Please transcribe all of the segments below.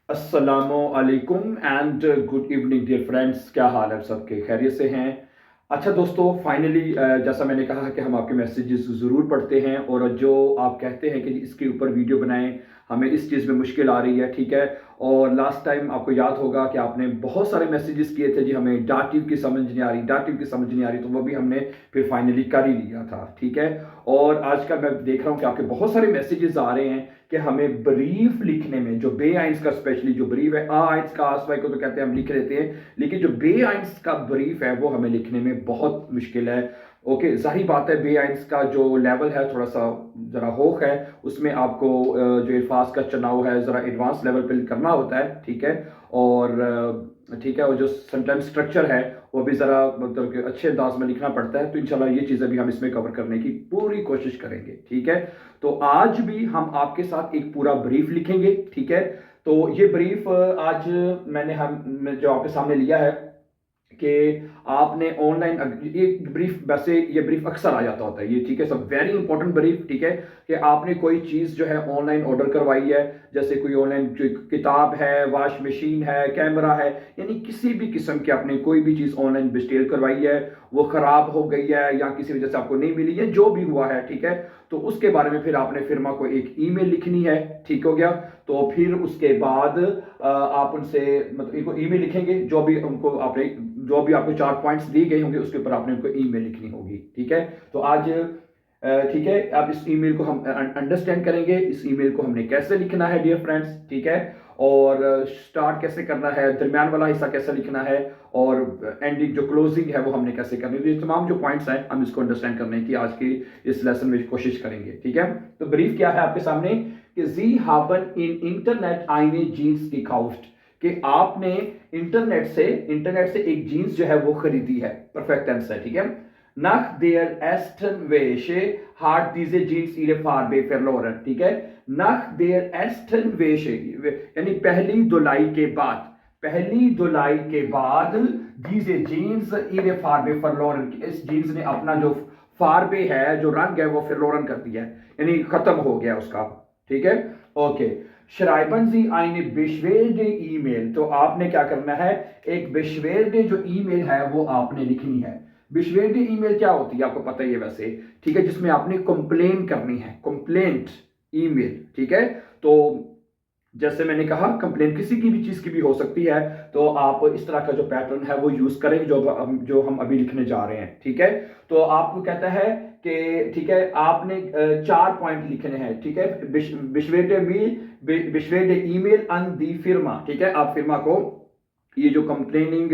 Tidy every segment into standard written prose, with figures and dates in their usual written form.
अस्सलामु अलैकुम and good evening dear friends. क्या हाल है सबके? खैरियत से हैं? अच्छा दोस्तों, फाइनली जैसा मैंने कहा कि हम आपके मैसेजेस ज़रूर पढ़ते हैं और जो आप कहते हैं कि इसके ऊपर वीडियो बनाएं, हमें इस चीज़ में मुश्किल आ रही है, ठीक है। और लास्ट टाइम आपको याद होगा कि आपने बहुत सारे मैसेजेस किए थे जी, हमें डार्ट ट्यूब की समझ नहीं आ रही, डार्ट ट्यूब की समझ नहीं आ रही, तो वो भी हमने फिर फाइनली कर ही लिया था, ठीक है। और आजकल मैं देख रहा हूँ कि आपके बहुत सारे मैसेजेस आ रहे हैं कि हमें ब्रीफ लिखने में, जो बे आइंस का स्पेशली जो ब्रीफ है, आ आइंस का आसवाई को तो कहते हैं हम लिख लेते हैं, लेकिन जो बे आइंस का ब्रीफ है वो हमें लिखने में बहुत मुश्किल है। ओके, जाहिर बात है बे आइंस का जो लेवल है थोड़ा सा ज़रा होक है, उसमें आपको जो अल्फाज का चुनाव है ज़रा एडवांस लेवल पे करना होता है, ठीक है। और ठीक है, और जो सेंटेंस स्ट्रक्चर है वो भी ज़रा मतलब कि अच्छे अंदाज में लिखना पड़ता है, तो इंशाल्लाह ये चीज़ें भी हम इसमें कवर करने की पूरी कोशिश करेंगे, ठीक है। तो आज भी हम आपके साथ एक पूरा ब्रीफ लिखेंगे, ठीक है। तो ये ब्रीफ आज मैं जो आपके सामने लिया है कि आपने ऑनलाइन ये ब्रीफ, वैसे ये ब्रीफ अक्सर आ जाता होता है ये, ठीक है, सब वेरी इंपॉर्टेंट ब्रीफ, ठीक है। कि आपने कोई चीज़ जो है ऑनलाइन ऑर्डर करवाई है, जैसे कोई ऑनलाइन किताब है, वॉश मशीन है, कैमरा है, यानी किसी भी किस्म की आपने कोई भी चीज़ ऑनलाइन डिस्टेल करवाई है, वो ख़राब हो गई है या किसी वजह से आपको नहीं मिली है, जो भी हुआ है, ठीक है। तो उसके बारे में फिर आपने फिरमा को एक ईमेल लिखनी है, ठीक हो गया। तो फिर उसके बाद आप उनसे मतलब इनको ईमेल लिखेंगे, जो भी आपको 4 पॉइंट्स दिए गए होंगे उसके ऊपर आपने उनको ईमेल लिखनी होगी, ठीक है। तो आज ठीक है, अब इस ईमेल को हम अंडरस्टैंड करेंगे, इस ईमेल को हमने कैसे लिखना है डियर फ्रेंड्स, ठीक है। और स्टार्ट कैसे करना है, दरमियान वाला हिस्सा कैसे लिखना है, और एंडिंग जो क्लोजिंग है वो हमने कैसे करनी है। ये तमाम जो पॉइंट्स हैं हम इसको अंडरस्टैंड करने की आज की इस लेसन में कोशिश करेंगे, ठीक है। तो ब्रीफ क्या है आपके सामने कि जी हाबन इन इंटरनेट आईने जीन्स gekauft, कि आपने इंटरनेट से एक जीन्स जो है वो खरीदी है, परफेक्ट टेंस है, ठीक है। nach der ersten Wäsche hat diese Jeans ihre Farbe verloren, ठीक है। nach der ersten Wäsche यानी पहली धुलाई के बाद diese Jeans ihre Farbe verloren, इस जीन्स ने अपना जो फारबे है, जो रंग है, वो verloren कर दिया है, यानी खत्म हो गया उसका, ठीक है। ओके, श्राइबन जी आइने बेशवेरडे ईमेल, तो आपने क्या करना है, एक बेशवेरडे जो ईमेल है वो आपने लिखनी है। बेशवेरडे ईमेल क्या होती है आपको पता ही है वैसे, ठीक है, जिसमें आपने कंप्लेन करनी है, कंप्लेंट ईमेल, ठीक है। तो जैसे मैंने कहा, कंप्लेन किसी की भी चीज की भी हो सकती है, तो आप इस तरह का जो पैटर्न है वो यूज करेंगे जो हम अभी लिखने जा रहे हैं, ठीक है। तो आपको कहता है कि ठीक है, आपने 4 पॉइंट लिखने हैं, ठीक है। विश्वेडे ईमेल अन दी फिरमा, ठीक है। आप फिरमा को ये जो कंप्लेनिंग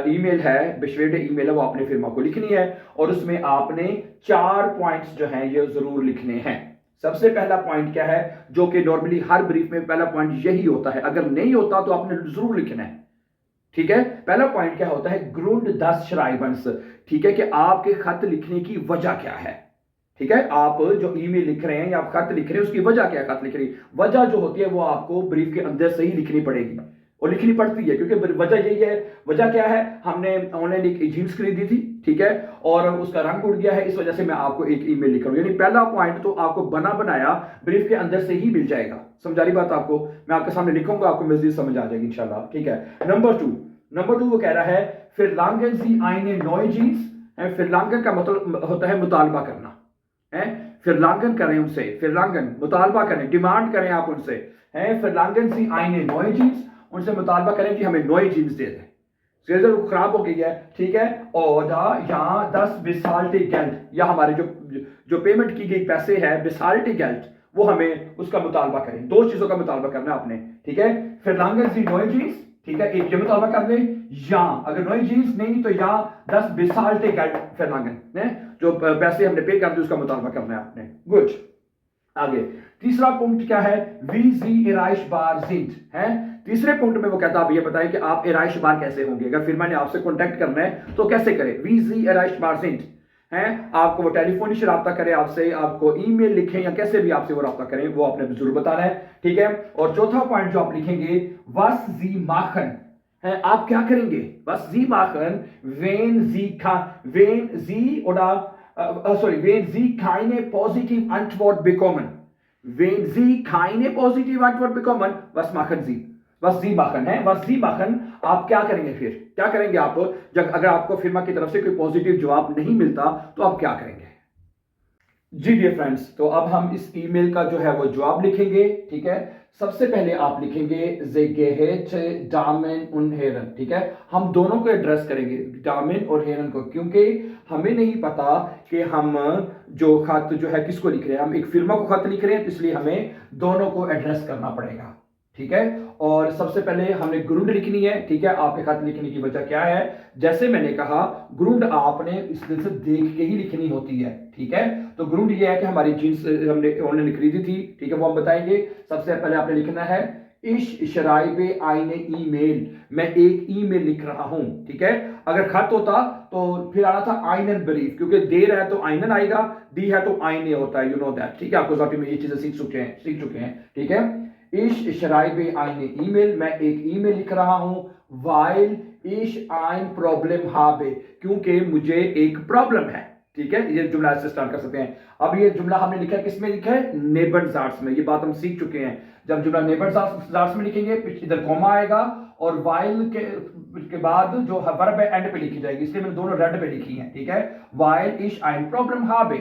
ईमेल है, विश्वेडे ईमेल है, वो आपने फिरमा को लिखनी है, और उसमें आपने 4 पॉइंट्स जो हैं ये जरूर लिखने हैं। सबसे पहला पॉइंट क्या है, जो कि नॉर्मली हर ब्रीफ में पहला पॉइंट यही होता है, अगर नहीं होता तो आपने जरूर लिखना है, ठीक है। पहला पॉइंट क्या होता है, ग्रुंड दस श्राइबंस, ठीक है, कि आपके खत लिखने की वजह क्या है, ठीक है। आप जो ईमेल लिख रहे हैं या आप खत लिख रहे हैं, उसकी वजह क्या है, खत लिख रही वजह जो होती है वो आपको ब्रीफ के अंदर से ही लिखनी पड़ेगी और लिखनी पड़ती है, क्योंकि वजह यही है। वजह क्या है, हमने ऑनलाइन एक जीन्स खरीदी थी, ठीक है, और उसका रंग उड़ गया है, इस वजह से मैं आपको एक ईमेल लिख रहा हूं। यानी पहला पॉइंट तो आपको बना बनाया ब्रीफ के अंदर से ही मिल जाएगा। समझा रही बात आपको? मैं आपके सामने लिखूंगा, आपको मजीद समझ आ जाएगी इंशाल्लाह, ठीक है। नंबर टू वो कह रहा है फिरलांगन सी आईने नॉय जीन्स। फिरलांगन का मतलब होता है मुतालबा करना है, फिरलांगन करें उनसे, फिरलांगन मुतालबा करें, डिमांड करें आप उनसे, है फिरलांगन सी आईने नॉय जीन्स, उनसे मुतालबा करें कि हमें नॉय जीन्स दे दें, खराब हो गई है, ठीक है। और यहाँ 10 बिसाल्टी गेल्ट, या हमारे जो पेमेंट की गई पैसे है बिसाल्टी गेल्ट, वो हमें उसका मुतालबा करें। दो चीजों का मुतालबा करना आपने, ठीक है। फिरलांगन सी नॉय जीन्स, ठीक है, एक ये मुतालबा कर ले, या अगर नॉय जीन्स नहीं तो या 10 बिसाल्टी गेल्ट फिरलांगन ने जो पैसे हमने पे कर दिए उसका मुतालबा करना है आपने। गुड, आगे तीसरा पॉइंट क्या है, वी जी इराइश बार जिंट है। तीसरे पॉइंट में वो कहता है, आप ये बताएं कि आप इराइश बार कैसे होंगे, अगर फिर मैंने आपसे कांटेक्ट करना है तो कैसे करें। वी जी इराइश बार जिंट है, आपको वो टेलीफोनिश रब्ता करे आपसे, आपको ईमेल लिखें या कैसे भी आपसे वो रब्ता करें, वो आपने जरूर बताना है, ठीक है। और चौथा पॉइंट जो आप लिखेंगे, वस जी माखन है, आप क्या करेंगे, वस जी माखन वेन जी oder wenn Sie keine positive Antwort bekommen, was machen Sie? was Sie machen है, was Sie machen, आप क्या करेंगे? फिर क्या करेंगे आप जब अगर आपको फिर्मा की तरफ से कोई पॉजिटिव जवाब नहीं मिलता तो आप क्या करेंगे? जी डियर फ्रेंड्स, तो अब हम इस ईमेल का जो है वो जवाब लिखेंगे। ठीक है, सबसे पहले आप लिखेंगे जे गेहेट डामेन उन हेरन। ठीक है, हम दोनों को एड्रेस करेंगे, डामेन और हेरन को, क्योंकि हमें नहीं पता कि हम जो खत जो है किसको लिख रहे हैं। हम एक फिर्मा को खत लिख रहे हैं, तो इसलिए हमें दोनों को एड्रेस करना पड़ेगा। ठीक है, और सबसे पहले हमने ग्रुंड लिखनी है। ठीक है, आपके खत लिखने की वजह क्या है? जैसे मैंने कहा, ग्रुंड आपने इस दिल से देख के ही लिखनी होती है। ठीक है, तो ग्रुंड ये है कि हमारी जीन्स हमने ऑनलाइन खरीदी थी। ठीक है, वो हम बताएंगे। सबसे पहले आपने लिखना है इश शराइबे आईने ईमेल, मैं एक ईमेल लिख रहा हूं। ठीक है, अगर खत होता तो फिर आना था आइनन ब्रीफ, क्योंकि देर है तो आइनन आएगा, दी है तो आईने होता है, यू नो दैट। ठीक है, आपको जाती में ये चीजें सीख चुके हैं। ठीक है, इश शराइबे आईने ईमेल, मैं एक ईमेल लिख रहा हूं, वाइल इश आइन प्रॉब्लम हाबे, क्योंकि मुझे एक प्रॉब्लम है। ठीक है, ये जुमला ऐसे स्टार्ट कर सकते हैं। अब ये जुमला हमने लिखा है, किसमें लिखा है? नेबरजार्ट्स में। ये बात हम सीख चुके हैं। जब जुमला नेबरजार्ट्स में लिखेंगे, इधर कॉमा आएगा और वाइल के बाद जो वर्ब है एंड पे लिखी जाएगी, इसलिए मैंने दोनों रेड पे लिखी हैं। ठीक है, वाइल इश आइन प्रॉब्लम हाबे।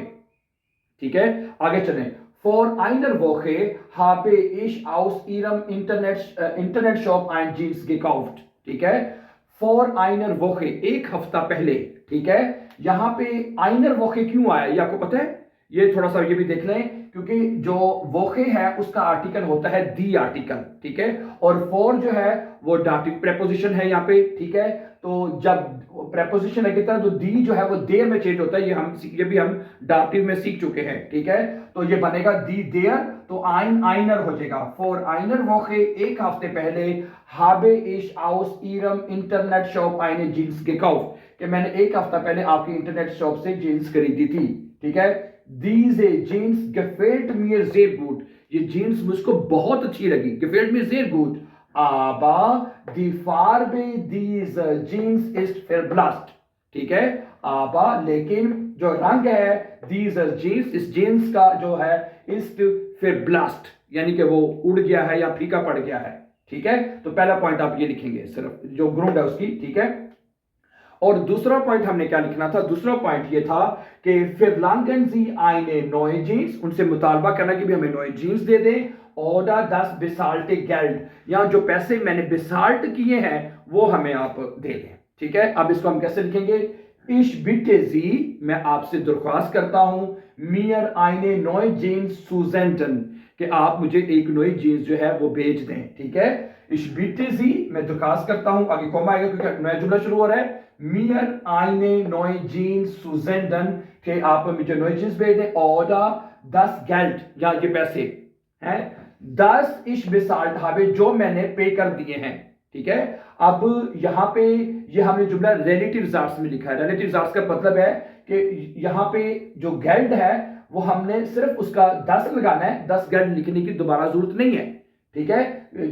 ठीक है, आगे चलें। For einer Woche habe ich aus ihrem Internetshop ein Jeans gekauft। ठीक है, For einer Woche, एक हफ्ता पहले। ठीक है, यहां पे einer Woche क्यों आया ये आपको पता है? ये थोड़ा सा ये भी देख लें, क्योंकि जो वोखे है उसका आर्टिकल होता है दी आर्टिकल। ठीक है, और फॉर जो है वो डाटिव प्रेपोजिशन है यहाँ पे। ठीक है, तो जब प्रेपोजिशन लगता है तो दी जो है वो देर में चेंज होता है। ये भी हम डाटिव में सीख चुके हैं। ठीक है, तो ये बनेगा दी देयर, तो आइन आइनर हो जाएगा। फॉर आइनर वोखे, एक हफ्ते पहले, हाबे इश आउस इरम इंटरनेट शॉप आइने जीन्स gekauft, कि मैंने एक हफ्ता पहले आपकी इंटरनेट शॉप से जीन्स खरीदी थी। ठीक है, diese Jeans gefällt mir sehr gut, ये जीन्स मुझको बहुत अच्छी लगी, gefällt mir sehr gut, aber die Farbe dieser Jeans ist verblasst। ठीक है, aber लेकिन जो रंग है dieser Jeans, इस जीन्स का जो है ist verblasst, यानी कि वो उड़ गया है या फीका पड़ गया है। ठीक है, तो पहला पॉइंट आप ये लिखेंगे, सिर्फ जो ग्राउंड है उसकी। ठीक है, और दूसरा पॉइंट हमने क्या लिखना था? दूसरा पॉइंट ये था कि verlangen Sie eine neue Jeans, उनसे मुतालबा करना कि भी हमें नए जीन्स दे दें। Oder das bezahlte Geld, या जो पैसे मैंने बेसाल्ट किए हैं वो हमें आप दे दें। ठीक है, अब इसको हम कैसे लिखेंगे? Ich bitte Sie, मैं आपसे दरख्वास्त करता हूं, mir eine neue Jeans zu senden, कि आप मुझे एक नई जीन्स जो है वो भेज दें। ठीक है, Ich bitte Sie, मैं दरख्वास्त करता हूं, आगे कॉमा आएगा क्योंकि नया जुमला शुरू हो रहा है। mir eine neue Jeans zu senden, कि आप मुझे नई जीन्स भेज दें। Oder das Geld, या ये पैसे हैं, das ich bezahlt habe, जो मैंने पे कर दिए हैं। ठीक है, अब यहां पे ये हमने जुमला रिलेटिव जार्स में लिखा है। रिलेटिव जार्स का मतलब है कि यहां पे जो गेल्ड है वो हमने सिर्फ उसका 10 लगाना है, 10 गेल्ड लिखने की दोबारा जरूरत नहीं है। ठीक है,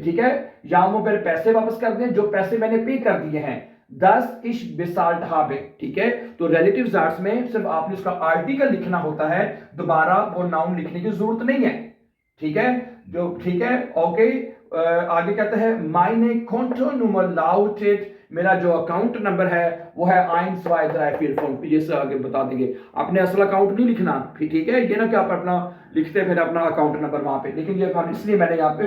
ठीक है, या वो मेरे पैसे वापस कर दें जो पैसे मैंने पे कर दिए हैं, 10 इश बेसाल्ट हाबे। ठीक है, तो रिलेटिव जार्स में सिर्फ आपने उसका आर्टिकल लिखना होता है, दोबारा वो नाउन लिखने की जरूरत नहीं है। ठीक है, जो ठीक है, ओके। आगे कहता है माइने कोंटो नंबर लाउटेड, मेरा जो अकाउंट नंबर है वो है 1 2 3 4 5, जैसे आगे बता देंगे। आपने असल अकाउंट नहीं लिखना, ठीक है, ये ना कि आप अपना लिखते फिर अपना अकाउंट नंबर वहां पे, लेकिन ये इसलिए मैंने यहाँ पे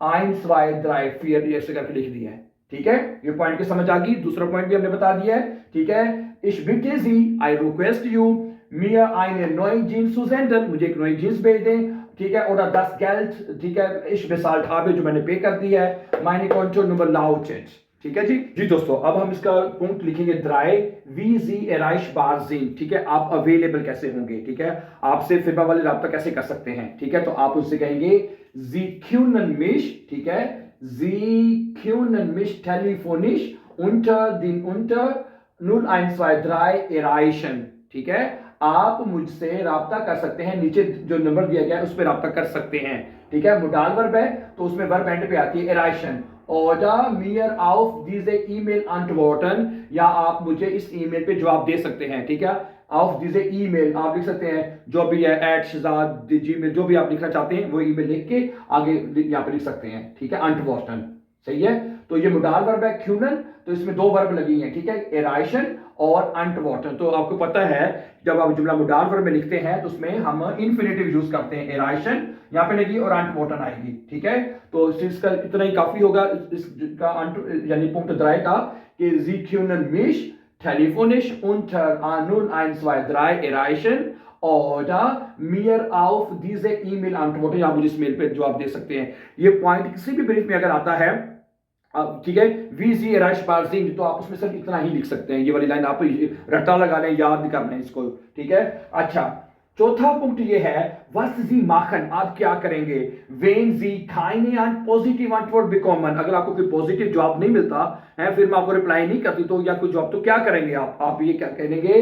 1 2 3 4 ऐसे करके लिख दिया है। ठीक है, ये पॉइंट की समझ आ गई। दूसरा पॉइंट भी हमने बता दिया है। ठीक है, ich bitte Sie, I request you, mir eine neue Jeans zu senden, मुझे एक नई जीन्स भेज दें। ठीक है, और das Geld, ठीक है, ich bezahlt habe, जो मैंने पे कर दिया है, meine Kontonummer lautet। ठीक है जी दोस्तों, अब हम इसका पॉइंट लिखेंगे dry wie Sie erreichbar sind। ठीक है, आप अवेलेबल कैसे होंगे? ठीक है, आपसे फिरमा वाले राब्ता कैसे कर सकते हैं? ठीक है, तो आप उससे कहेंगे Sie können mich, ठीक है, Sie können mich telefonisch unter 0123 erreichen। ठीक है, आप मुझसे राब्ता कर सकते हैं, नीचे जो नंबर दिया गया है उस पर राब्ता कर सकते हैं। ठीक है, मोडाल वर्ब है तो उसमें वर्ब एंड पे आती है erreichen। Oder mir auf diese E-Mail antworten, या आप मुझे इस ईमेल पे जवाब दे सकते हैं। ठीक है, auf diese E-Mail आप लिख सकते हैं जो भी है @shazad gmail, जो भी आप लिखना चाहते हैं वो ईमेल लिख के आगे यहाँ पे लिख सकते हैं। ठीक है, antworten, सही है। तो ये मोडाल वर्ब है क्यूनन, तो इसमें दो वर्ब लगी हैं, ठीक है, एराइशन और अंटवॉटन। तो आपको पता है जब आप जुमला मोडाल वर्ब में लिखते हैं तो उसमें हम इन्फिनेटिव यूज करते हैं, एराइशन यहां पे लगी और अंटवॉटन आएगी, ठीक है। तो इसका इतना ही काफी होगा इसका अंट यानी पुंक्ट द्राय का कि जी क्यूनन मिश telefonisch unter A012 erreichen oder mir auf diese E-Mail antworten, या मुझे इस मेल पे जवाब दे सकते हैं। ये पॉइंट किसी भी ब्रीफ में अगर आता है, ठीक है, वी जी राइश पार्सिंग, तो आप उसमें सिर्फ इतना ही लिख सकते हैं, ये वाली लाइन आप रट्टा लगा लें, याद नहीं करना है इसको, ठीक है। अच्छा, चौथा पॉइंट ये है वस जी माखन, आप क्या करेंगे, वेन जी खाइने एंड पॉजिटिव आंसर बिकॉमन, अगर आपको कोई पॉजिटिव जवाब नहीं मिलता है, फिर मैं आपको रिप्लाई नहीं करती तो या कोई जवाब, तो क्या करेंगे आप ये क्या करेंगे,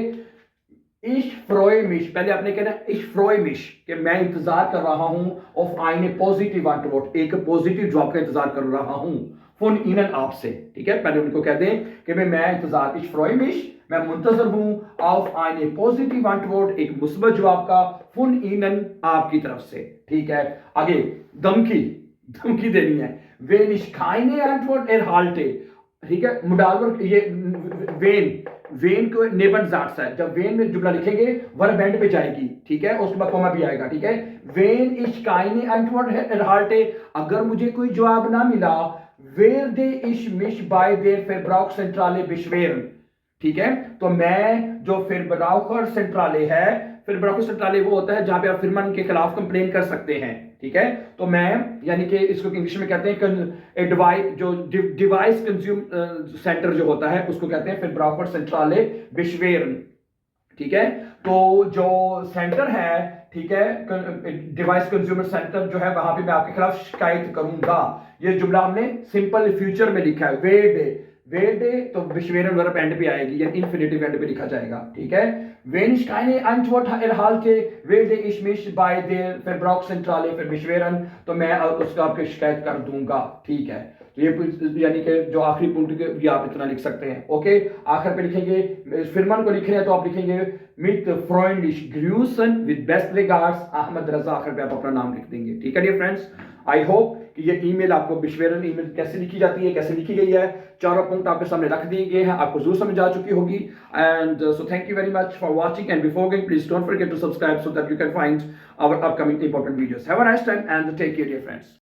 इश फ्रोए मिश, पहले आपने कहना इश फ्रोए मिश कि मैं इंतजार कर रहा हूं ऑफ आइने पॉजिटिव आंसर, एक पॉजिटिव जवाब का इंतजार कर रहा हूं, फोन इनन आपसे, ठीक है। पहले उनको कह दें कि मैं इंतजार, इश फ्रोए मिश, मैं मुंतजर हूं, ऑफ आइने पॉजिटिव आंसर, एक मुस्बत जवाब का, फुन इनन आपकी तरफ से, ठीक है। आगे धमकी धमकी देनी है, वे निष्खाइने आंसर एर हाल्टे, ठीक है। मुडावर ये वेन को नेबन जाट्स है, जब वेन में जुमला लिखेंगे वर्ब एंड पे जाएगी, ठीक है, उसके बाद कॉमा भी आएगा, ठीक है। वेन इश काइने एंटवर्ड एरहाल्टे, अगर मुझे कोई जवाब ना मिला, वेर दे इश मिश बाय देर फेब्राउक सेंट्राले बिश्वेरन, ठीक है। तो मैं जो फेब्राउकर सेंट्राले है, फेब्राउकर सेंट्राले वो होता है जहां पे आप फिरमन के खिलाफ कंप्लेन कर सकते हैं, ठीक है। तो मैं यानी कि इसको इंग्लिश में कहते हैं जो डिवाइस कंज्यूम सेंटर जो होता है उसको कहते हैं फेब्राउकर सेंट्राले बिश्वेरन, ठीक है। तो जो सेंटर है, ठीक है, डिवाइस कंज्यूमर सेंटर जो है, वहां पे मैं आपके खिलाफ शिकायत करूंगा। ये जुमला हमने सिंपल फ्यूचर में लिखा है, वेड तो विश्वेरन वर्ब एंड पे आएगी या इन्फिनेटिव एंड पे लिखा जाएगा, ठीक है। wenn ich keine Antwort erhalte werde ich mich bei der Verbrauchszentrale verbeschweren, तो मैं उसका आपकी शिकायत कर दूंगा, ठीक है। तो ये यानी कि जो आखिरी पॉइंट ये आप इतना लिख सकते हैं, ओके। आखिर पे लिखेंगे फिरमान को लिख रहे हैं तो आप लिखेंगे mit freundlich grüßen with best regards Ahmad रजा, आखिर पे आप अपना नाम लिख देंगे, ठीक है डियर फ्रेंड्स। आई होप कि ये ईमेल आपको बिश्वेरन ईमेल कैसे लिखी जाती है, कैसे लिखी गई है, चारों पॉइंट आपके सामने रख दिए गए हैं, आपको जरूर समझ आ चुकी होगी। And so thank you very much for watching and before going please don't forget to subscribe so that you can find our upcoming important videos. Have a nice time and take care dear friends.